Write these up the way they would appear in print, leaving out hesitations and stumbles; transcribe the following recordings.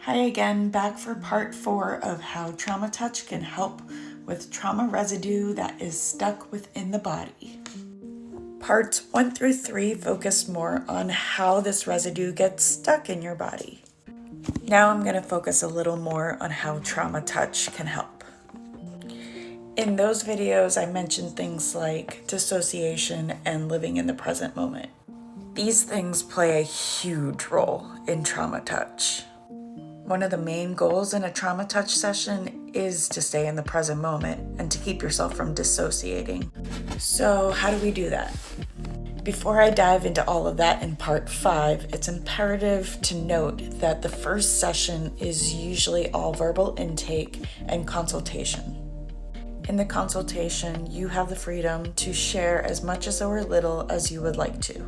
Hi again, back for part 4 of how trauma touch can help with trauma residue that is stuck within the body. Parts 1 through 3 focus more on how this residue gets stuck in your body. Now I'm going to focus a little more on how trauma touch can help. In those videos, I mentioned things like dissociation and living in the present moment. These things play a huge role in trauma touch. One of the main goals in a trauma touch session is to stay in the present moment and to keep yourself from dissociating. So how do we do that? Before I dive into all of that in part 5, it's imperative to note that the first session is usually all verbal intake and consultation. In the consultation, you have the freedom to share as much or little as you would like to.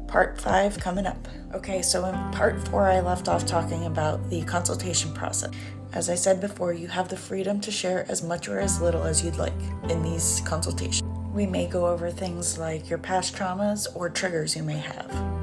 Part 5 coming up. Okay, so in part 4, I left off talking about the consultation process. As I said before, you have the freedom to share as much or as little as you'd like in these consultations. We may go over things like your past traumas or triggers you may have.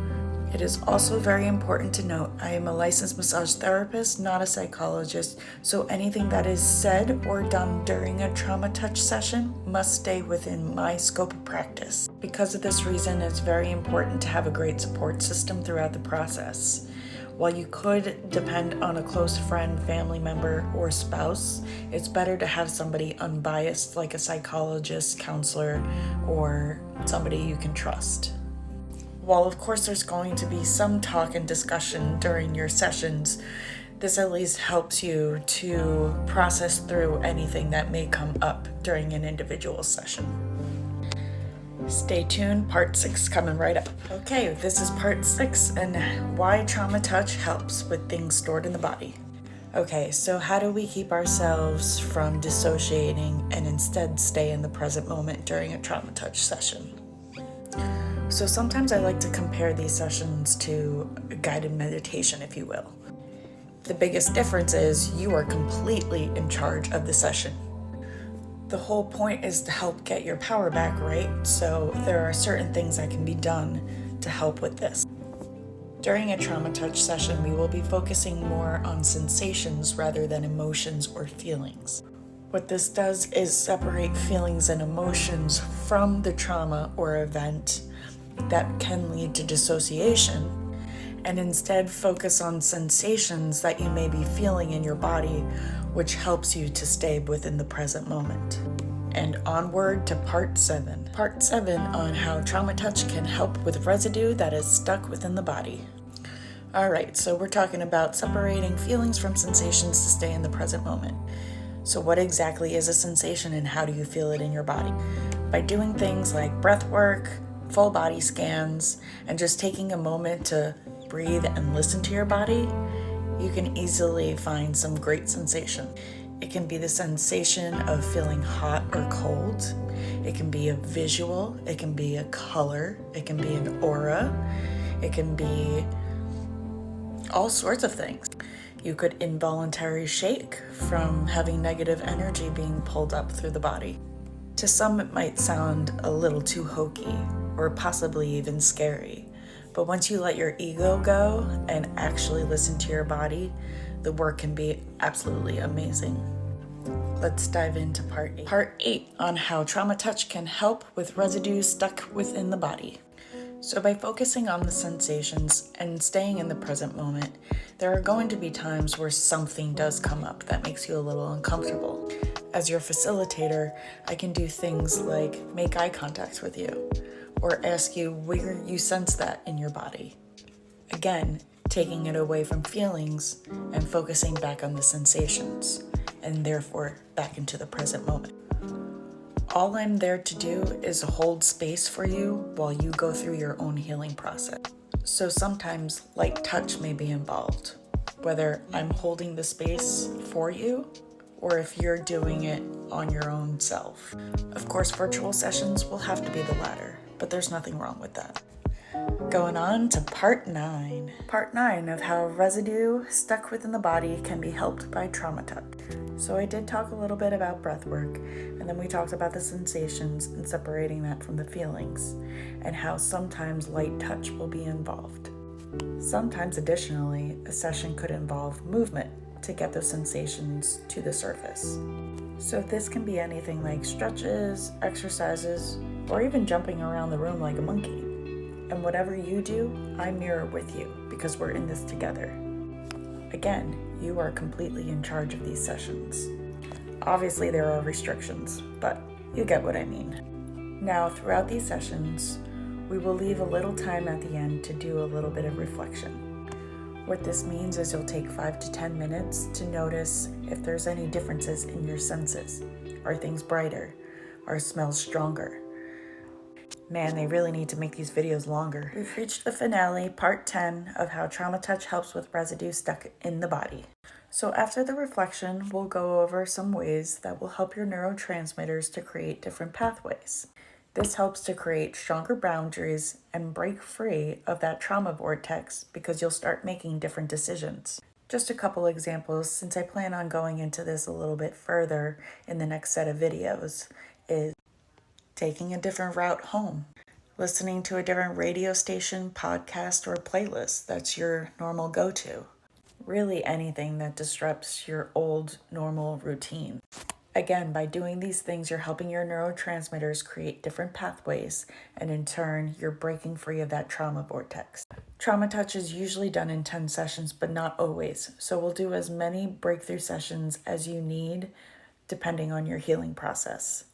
It is also very important to note I am a licensed massage therapist, not a psychologist, so anything that is said or done during a trauma touch session must stay within my scope of practice. Because of this reason, it's very important to have a great support system throughout the process. While you could depend on a close friend, family member, or spouse, it's better to have somebody unbiased like a psychologist, counselor, or somebody you can trust. While of course there's going to be some talk and discussion during your sessions, this at least helps you to process through anything that may come up during an individual session. Stay tuned, part 6 coming right up. Okay, this is part 6 and why trauma touch helps with things stored in the body. Okay, so how do we keep ourselves from dissociating and instead stay in the present moment during a trauma touch session? So sometimes I like to compare these sessions to a guided meditation, if you will. The biggest difference is you are completely in charge of the session. The whole point is to help get your power back, right? So there are certain things that can be done to help with this. During a trauma touch session, we will be focusing more on sensations rather than emotions or feelings. What this does is separate feelings and emotions from the trauma or event that can lead to dissociation, and instead focus on sensations that you may be feeling in your body, which helps you to stay within the present moment. And onward to part 7. Part 7 on how trauma touch can help with residue that is stuck within the body. Alright, so we're talking about separating feelings from sensations to stay in the present moment. So what exactly is a sensation and how do you feel it in your body? By doing things like breath work, full body scans, and just taking a moment to breathe and listen to your body, you can easily find some great sensation. It can be the sensation of feeling hot or cold. It can be a visual, it can be a color, it can be an aura, it can be all sorts of things. You could involuntarily shake from having negative energy being pulled up through the body. To some, it might sound a little too hokey or possibly even scary. But once you let your ego go and actually listen to your body, the work can be absolutely amazing. Let's dive into part 8. Part 8 on how trauma touch can help with residue stuck within the body. So by focusing on the sensations and staying in the present moment, there are going to be times where something does come up that makes you a little uncomfortable. As your facilitator, I can do things like make eye contact with you or ask you where you sense that in your body. Again, taking it away from feelings and focusing back on the sensations and therefore back into the present moment. All I'm there to do is hold space for you while you go through your own healing process. So sometimes light touch may be involved, whether I'm holding the space for you or if you're doing it on your own self. Of course, virtual sessions will have to be the latter, but there's nothing wrong with that. Going on to part 9. Part 9 of how residue stuck within the body can be helped by trauma touch. So I did talk a little bit about breath work, and then we talked about the sensations and separating that from the feelings, and how sometimes light touch will be involved. Sometimes, additionally, a session could involve movement to get those sensations to the surface. So this can be anything like stretches, exercises, or even jumping around the room like a monkey. And whatever you do, I mirror with you because we're in this together. Again, you are completely in charge of these sessions. Obviously, there are restrictions, but you get what I mean. Now, throughout these sessions, we will leave a little time at the end to do a little bit of reflection. What this means is you'll take 5 to 10 minutes to notice if there's any differences in your senses. Are things brighter? Are smells stronger? Man, they really need to make these videos longer. We've reached the finale, part 10 of how trauma touch helps with residue stuck in the body. So after the reflection, we'll go over some ways that will help your neurotransmitters to create different pathways. This helps to create stronger boundaries and break free of that trauma vortex because you'll start making different decisions. Just a couple examples, since I plan on going into this a little bit further in the next set of videos, is taking a different route home, listening to a different radio station, podcast, or playlist that's your normal go-to. Really anything that disrupts your old normal routine. Again, by doing these things, you're helping your neurotransmitters create different pathways, and in turn, you're breaking free of that trauma vortex. Trauma touch is usually done in 10 sessions, but not always. So we'll do as many breakthrough sessions as you need, depending on your healing process.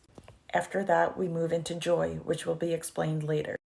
After that, we move into joy, which will be explained later.